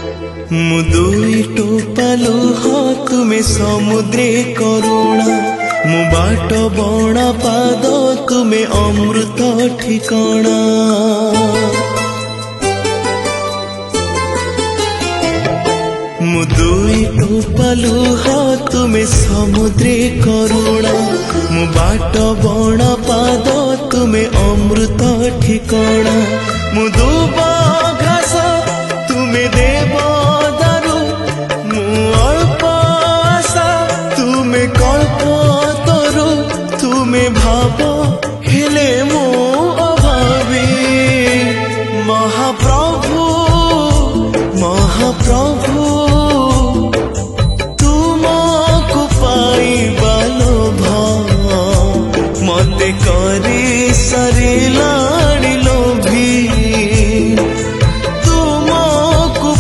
मु दुई टोपा लुह तुमे समुद्रे करुणा मु बाट बणा पाद तुमे अमृत ठिकणा मु दुई टोपा लुह तुमे समुद्रे करुणा मु बाट बणा पाद तुमे अमृत ठिकणा मु दुब घास तुमे दे